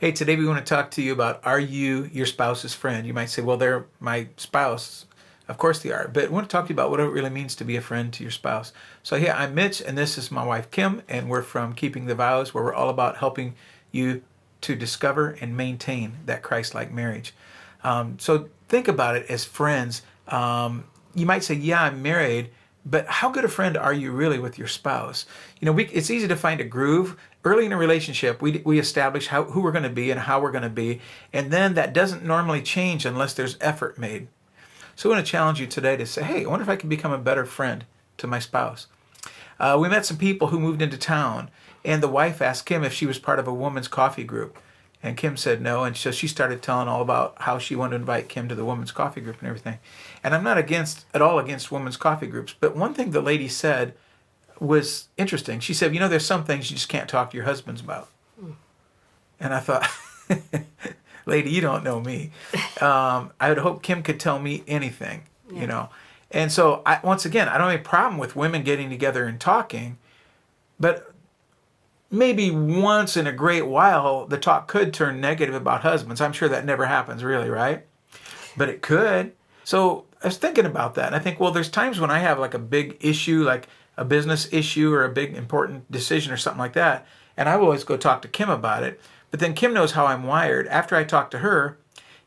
Hey, today we want to talk to you about, are you your spouse's friend? You might say, well, they're my spouse. Of course they are. But I want to talk to you about what it really means to be a friend to your spouse. So yeah, I'm Mitch, and this is my wife, Kim, and we're from Keeping the Vows, where we're all about helping you to discover and maintain that Christ-like marriage. So think about it as friends. You might say, yeah, I'm married, but how good a friend are you really with your spouse? It's easy to find a groove. Early in a relationship, we establish who we're going to be and how we're going to be, and then that doesn't normally change unless there's effort made. So I want to challenge you today to say, hey, I wonder if I can become a better friend to my spouse. We met some people who moved into town, and the wife asked Kim if she was part of a women's coffee group. And Kim said no, and so she started telling all about how she wanted to invite Kim to the women's coffee group and everything. And I'm not at all against women's coffee groups, but one thing the lady said was interesting. She said, there's some things you just can't talk to your husbands about. And I thought, lady, you don't know me. I would hope Kim could tell me anything, And so, once again, I don't have a problem with women getting together and talking, but maybe once in a great while, the talk could turn negative about husbands. I'm sure that never happens really, right? But it could. So I was thinking about that, and I think, well, there's times when I have like a big issue, like a business issue or a big important decision or something like that, and I will always go talk to Kim about it. But then Kim knows how I'm wired. After I talk to her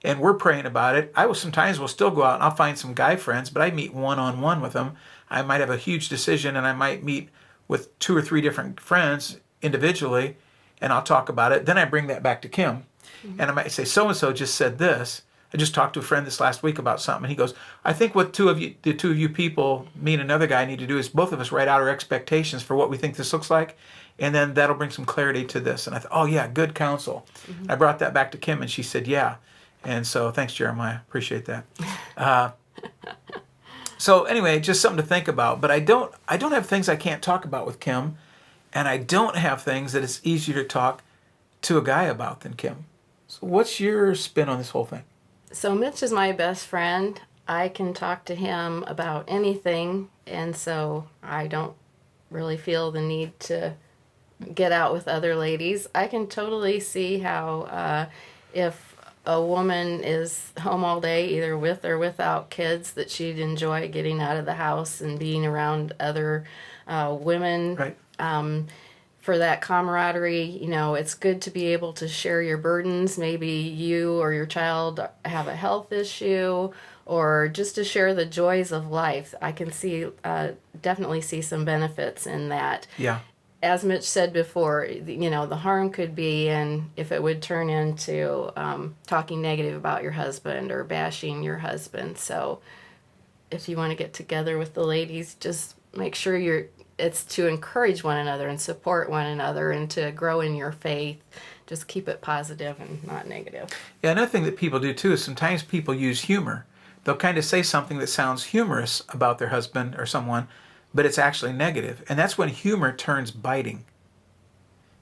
and we're praying about it, I will sometimes still go out and I'll find some guy friends, but I meet one-on-one with them. I might have a huge decision and I might meet with 2 or 3 different friends individually, and I'll talk about it. Then I bring that back to Kim, and I might say, so-and-so just said this. I just talked to a friend this last week about something, and he goes, I think what the two of you people, me and another guy, need to do is both of us write out our expectations for what we think this looks like, and then that'll bring some clarity to this. And I thought, oh yeah, good counsel. I brought that back to Kim, and she said, yeah. And so thanks, Jeremiah. Appreciate that. So anyway, just something to think about. But I don't have things I can't talk about with Kim, and I don't have things that it's easier to talk to a guy about than Kim. So what's your spin on this whole thing? So Mitch is my best friend. I can talk to him about anything, and so I don't really feel the need to get out with other ladies. I can totally see how if a woman is home all day, either with or without kids, that she'd enjoy getting out of the house and being around other women. Right. For that camaraderie, it's good to be able to share your burdens. Maybe you or your child have a health issue, or just to share the joys of life. I can definitely see some benefits in that. Yeah. As Mitch said before, the harm could be if it would turn into talking negative about your husband or bashing your husband. So if you want to get together with the ladies, just make sure it's to encourage one another and support one another and to grow in your faith. Just keep it positive and not negative. Yeah, another thing that people do too is sometimes people use humor. They'll kind of say something that sounds humorous about their husband or someone, but it's actually negative. And that's when humor turns biting.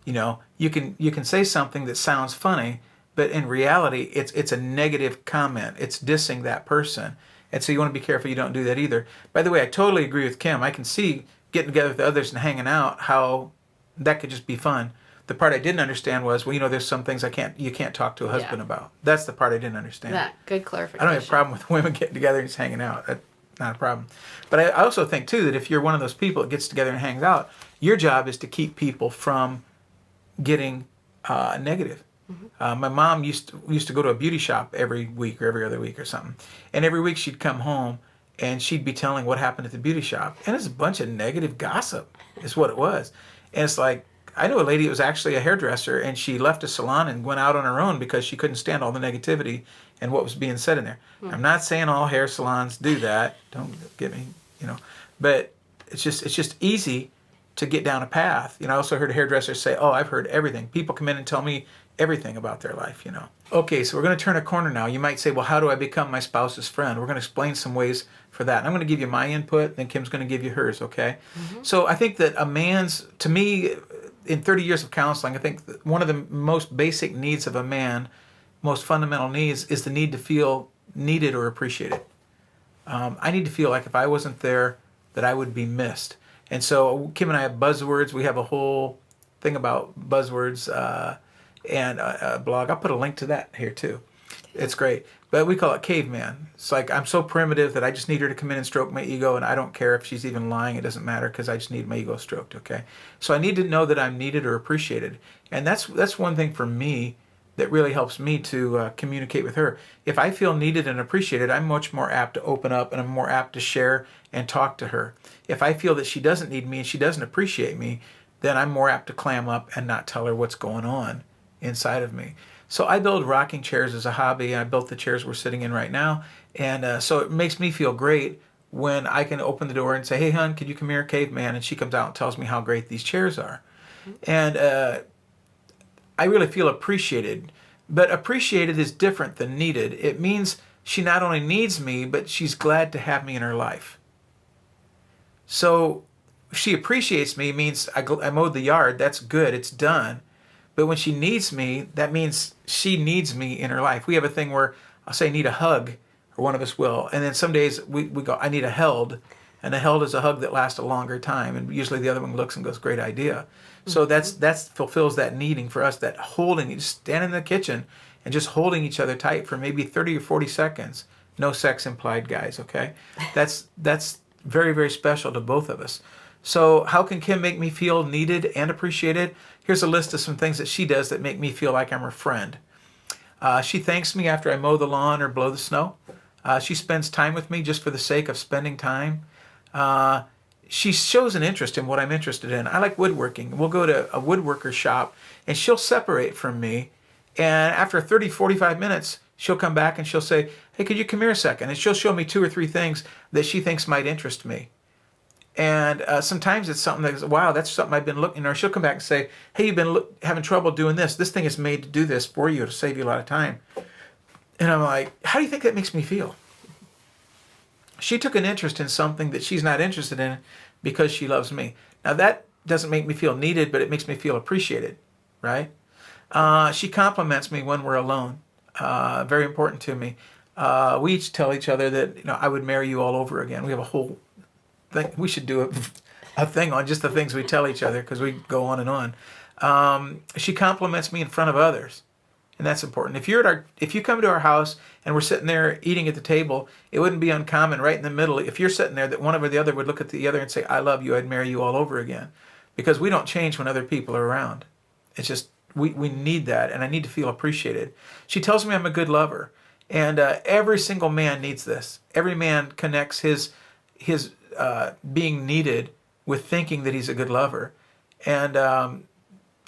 You can say something that sounds funny, but in reality, it's a negative comment. It's dissing that person. And so you want to be careful you don't do that either. By the way, I totally agree with Kim. I can see getting together with others and hanging out, how that could just be fun. The part I didn't understand was, there's some things you can't talk to a husband about. That's the part I didn't understand. Yeah, good clarification. I don't have a problem with women getting together and just hanging out. That's not a problem. But I also think, too, that if you're one of those people that gets together and hangs out, your job is to keep people from getting negative. My mom used to go to a beauty shop every week or every other week or something. And every week she'd come home and she'd be telling what happened at the beauty shop. And it's a bunch of negative gossip is what it was. And it's like, I knew a lady that was actually a hairdresser, and she left a salon and went out on her own because she couldn't stand all the negativity and what was being said in there. I'm not saying all hair salons do that. Don't get me, But it's just easy to get down a path. I also heard hairdressers say, oh, I've heard everything. People come in and tell me everything about their life, Okay, so we're going to turn a corner now. You might say, well, how do I become my spouse's friend? We're going to explain some ways for that. And I'm going to give you my input, then Kim's going to give you hers, okay? So I think that to me, in 30 years of counseling, I think one of the most basic needs of a man, most fundamental needs, is the need to feel needed or appreciated. I need to feel like if I wasn't there, that I would be missed. And so Kim and I have buzzwords. We have a whole thing about buzzwords. and a blog. I'll put a link to that here too. It's great. But we call it caveman. It's like I'm so primitive that I just need her to come in and stroke my ego, and I don't care if she's even lying. It doesn't matter because I just need my ego stroked, okay? So I need to know that I'm needed or appreciated. And that's one thing for me that really helps me to communicate with her. If I feel needed and appreciated, I'm much more apt to open up and I'm more apt to share and talk to her. If I feel that she doesn't need me and she doesn't appreciate me, then I'm more apt to clam up and not tell her what's going on inside of me. So I build rocking chairs as a hobby. I built the chairs we're sitting in right now. And so it makes me feel great when I can open the door and say, hey, hon, could you come here, caveman? And she comes out and tells me how great these chairs are. And I really feel appreciated. But appreciated is different than needed. It means she not only needs me, but she's glad to have me in her life. So if she appreciates me, means I mowed the yard. That's good. It's done. But when she needs me, that means she needs me in her life. We have a thing where I'll say, need a hug, or one of us will. And then some days we go, I need a held. And a held is a hug that lasts a longer time. And usually the other one looks and goes, great idea. So that's fulfills that needing for us, that holding, you just stand in the kitchen and just holding each other tight for maybe 30 or 40 seconds. No sex implied, guys, okay? That's very, very special to both of us. So how can Kim make me feel needed and appreciated? Here's a list of some things that she does that make me feel like I'm her friend. She thanks me after I mow the lawn or blow the snow. She spends time with me just for the sake of spending time. She shows an interest in what I'm interested in. I like woodworking. We'll go to a woodworker shop and she'll separate from me. And after 30, 45 minutes, she'll come back and she'll say, hey, could you come here a second? And she'll show me 2 or 3 things that she thinks might interest me. And sometimes it's something that's, wow, that's something I've been looking, or she'll come back and say, hey, you've been having trouble doing this. This thing is made to do this for you to save you a lot of time. And I'm like, how do you think that makes me feel? She took an interest in something that she's not interested in because she loves me. Now that doesn't make me feel needed, but it makes me feel appreciated, right? She compliments me when we're alone. Very important to me. We each tell each other that, I would marry you all over again. We have a whole thing. We should do a thing on just the things we tell each other because we go on and on. She compliments me in front of others. And that's important. If you come to our house and we're sitting there eating at the table, it wouldn't be uncommon right in the middle, if you're sitting there, that one or the other would look at the other and say, I love you, I'd marry you all over again. Because we don't change when other people are around. It's just, we need that, and I need to feel appreciated. She tells me I'm a good lover. And every single man needs this. Every man connects his being needed with thinking that he's a good lover. And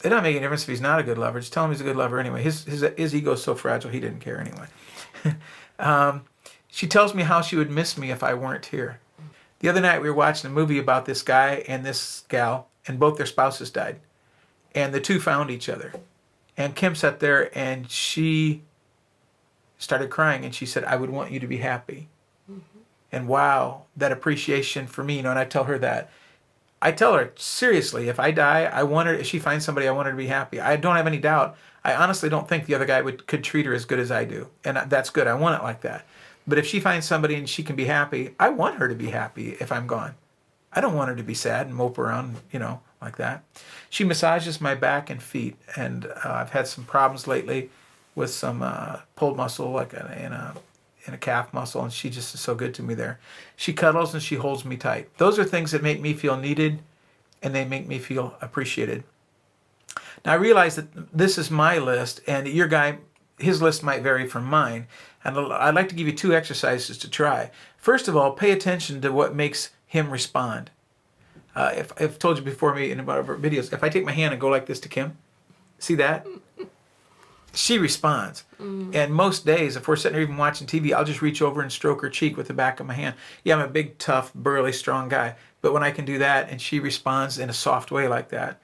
it doesn't make any difference if he's not a good lover. Just tell him he's a good lover anyway. His ego is so fragile, he didn't care anyway. She tells me how she would miss me if I weren't here. The other night we were watching a movie about this guy and this gal, and both their spouses died. And the two found each other. And Kim sat there and she started crying and she said, I would want you to be happy. Mm-hmm. And wow, that appreciation for me, and I tell her that. I tell her, seriously, if I die, if she finds somebody, I want her to be happy. I don't have any doubt. I honestly don't think the other guy could treat her as good as I do. And that's good. I want it like that. But if she finds somebody and she can be happy, I want her to be happy if I'm gone. I don't want her to be sad and mope around, like that. She massages my back and feet. And I've had some problems lately with some pulled muscle, like in a calf muscle, and she just is so good to me there. She cuddles and she holds me tight. Those are things that make me feel needed, and they make me feel appreciated. Now I realize that this is my list, and your guy, his list might vary from mine. And I'd like to give you 2 exercises to try. First of all, pay attention to what makes him respond. If I've told you before me in one of our videos, if I take my hand and go like this to Kim, see that? She responds. And most days, if we're sitting there even watching TV, I'll just reach over and stroke her cheek with the back of my hand. Yeah, I'm a big, tough, burly, strong guy. But when I can do that and she responds in a soft way like that,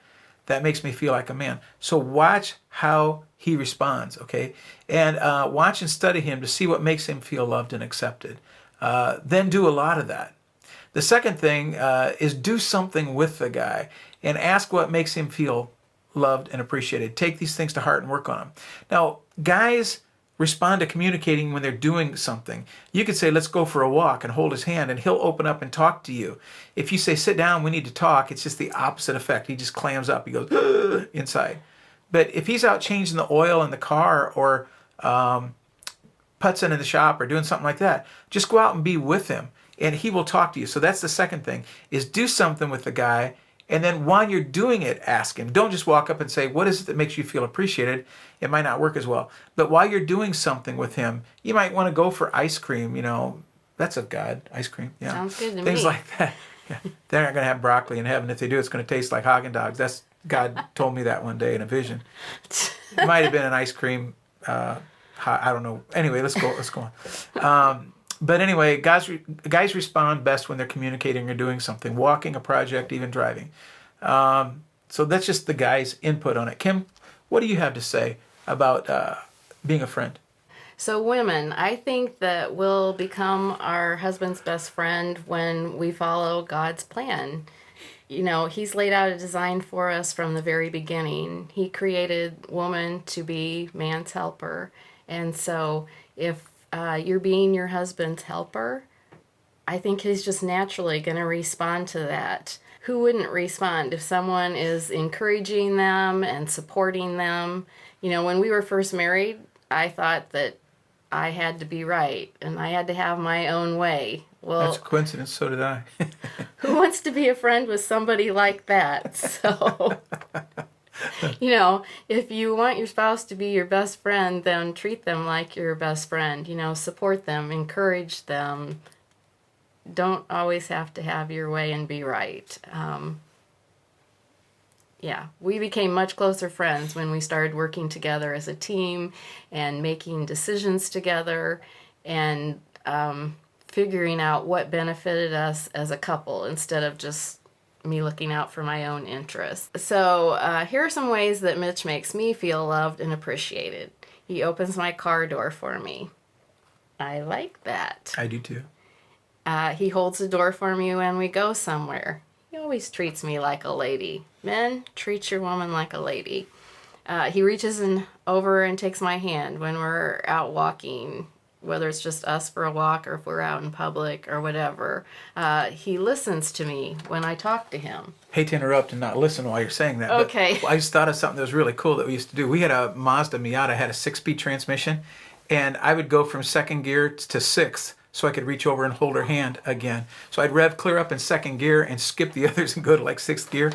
that makes me feel like a man. So watch how he responds, okay? And watch and study him to see what makes him feel loved and accepted. Then do a lot of that. The second thing is do something with the guy and ask what makes him feel loved and appreciated. Take these things to heart and work on them. Now, guys respond to communicating when they're doing something. You could say, let's go for a walk, and hold his hand, and he'll open up and talk to you. If you say, sit down, we need to talk, it's just the opposite effect. He just clams up. He goes inside. But if he's out changing the oil in the car or putzing in the shop or doing something like that, just go out and be with him, and he will talk to you. So that's the second thing, is do something with the guy. And then while you're doing it, ask him. Don't just walk up and say, what is it that makes you feel appreciated? It might not work as well. But while you're doing something with him, you might want to go for ice cream. That's of God, ice cream. Yeah. Sounds good to me. Things like that. Yeah. They're not going to have broccoli in heaven. If they do, it's going to taste like Haagen-Dazs. That's God told me that one day in a vision. It might have been an ice cream. I don't know. Anyway, let's go on. But anyway, guys respond best when they're communicating or doing something, walking, a project, even driving. So that's just the guy's input on it. Kim, what do you have to say about being a friend? So women, I think that we'll become our husband's best friend when we follow God's plan. He's laid out a design for us from the very beginning. He created woman to be man's helper. And so if you're being your husband's helper, I think he's just naturally going to respond to that. Who wouldn't respond if someone is encouraging them and supporting them? When we were first married, I thought that I had to be right and I had to have my own way. Well, that's a coincidence. So did I. Who wants to be a friend with somebody like that? So, if you want your spouse to be your best friend, then treat them like your best friend. Support them, encourage them. Don't always have to have your way and be right. We became much closer friends when we started working together as a team and making decisions together and figuring out what benefited us as a couple instead of just me looking out for my own interests. So here are some ways that Mitch makes me feel loved and appreciated. He opens my car door for me. I like that. I do too. He holds the door for me when we go somewhere. He always treats me like a lady. Men, treat your woman like a lady. He reaches over and takes my hand when we're out walking, whether it's just us for a walk or if we're out in public or whatever. He listens to me when I talk to him. Hate to interrupt and not listen while you're saying that. Okay. But I just thought of something that was really cool that we used to do. We had a Mazda Miata, had a 6-speed transmission, and I would go from second gear to sixth so I could reach over and hold her hand again. So I'd rev clear up in second gear and skip the others and go to like sixth gear.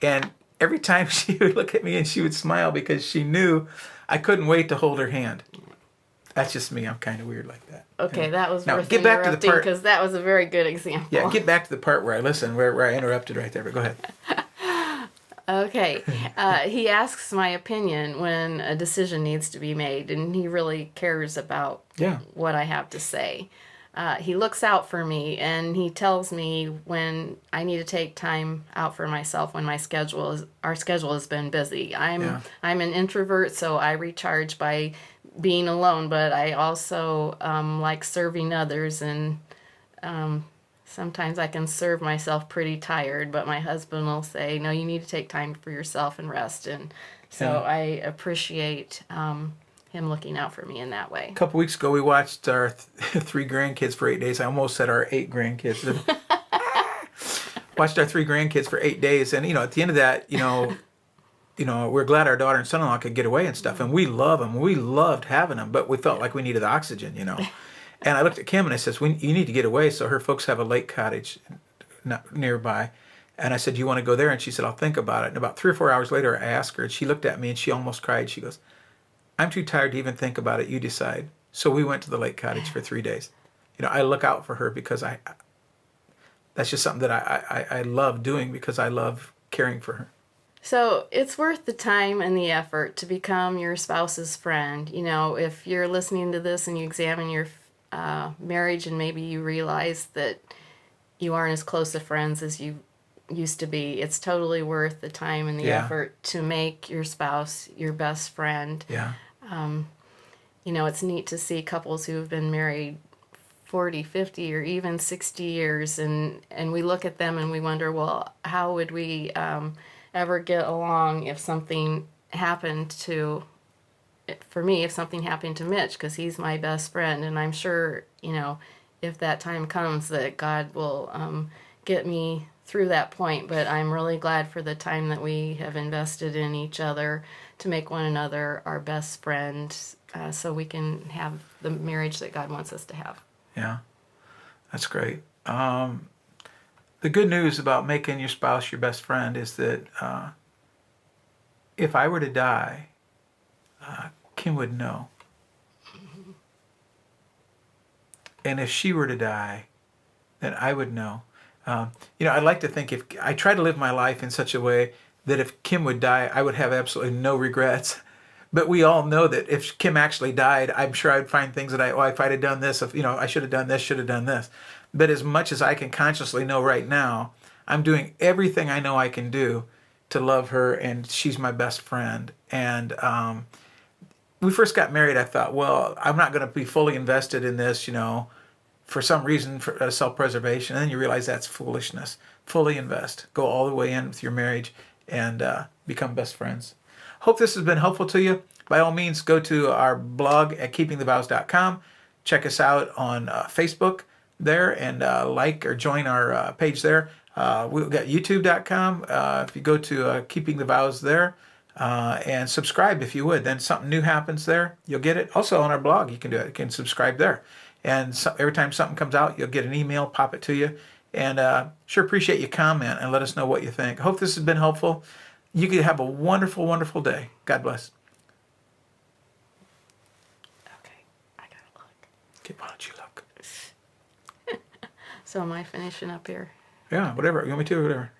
And every time she would look at me and she would smile because she knew I couldn't wait to hold her hand. That's just me. I'm kind of weird like that. Okay, that was now, worth get back to the part, because that was a very good example. Yeah, get back to the part where I listen, where I interrupted right there. But go ahead. Okay. He asks my opinion when a decision needs to be made, and he really cares about what I have to say. He looks out for me, and he tells me when I need to take time out for myself when our schedule has been busy. I'm an introvert, so I recharge by being alone, but I also like serving others, and sometimes I can serve myself pretty tired, but my husband will say, no, you need to take time for yourself and rest, and so I appreciate him looking out for me in that way. A couple weeks ago, we watched our 3 grandkids for 8 days. I almost said our 8 grandkids. Watched our 3 grandkids for 8 days, and at the end of that, we're glad our daughter and son-in-law could get away and stuff, and we love them. We loved having them, but we felt like we needed oxygen, And I looked at Kim and I said, you need to get away. So her folks have a lake cottage nearby. And I said, do you want to go there? And she said, I'll think about it. And about 3 or 4 hours later, I asked her, and she looked at me and she almost cried. She goes, I'm too tired to even think about it. You decide. So we went to the lake cottage for 3 days. I look out for her because that's just something that I love doing because I love caring for her. So it's worth the time and the effort to become your spouse's friend. If you're listening to this and you examine your marriage and maybe you realize that you aren't as close of friends as you used to be, it's totally worth the time and the effort to make your spouse your best friend. Yeah. It's neat to see couples who have been married 40, 50, or even 60 years, and we look at them and we wonder, well, how would we ever get along if something happened to, for me, if something happened to Mitch, because he's my best friend, and I'm sure, if that time comes that God will get me through that point, but I'm really glad for the time that we have invested in each other to make one another our best friend, so we can have the marriage that God wants us to have. Yeah, that's great. The good news about making your spouse your best friend is that if I were to die, Kim would know. And if she were to die, then I would know. I'd like to think if I try to live my life in such a way that if Kim would die, I would have absolutely no regrets. But we all know that if Kim actually died, I'm sure I'd find things that if I'd have done this, I should have done this, should have done this. But as much as I can consciously know right now, I'm doing everything I know I can do to love her, and she's my best friend. And we first got married, I thought, well, I'm not going to be fully invested in this, for some reason, for self-preservation. And then you realize that's foolishness. Fully invest. Go all the way in with your marriage and become best friends. Hope this has been helpful to you. By all means, go to our blog at keepingthevows.com. Check us out on Facebook there, and like or join our page there. We've got youtube.com. If you go to Keeping the Vows there, and subscribe if you would, then something new happens there, you'll get it. Also on our blog, you can do it. You can subscribe there. And every time something comes out, you'll get an email, pop it to you. And sure appreciate you comment and let us know what you think. I hope this has been helpful. You can have a wonderful, wonderful day. God bless. Okay, I gotta look. Okay, why don't you look? So am I finishing up here? Yeah, whatever. You want me to? Whatever.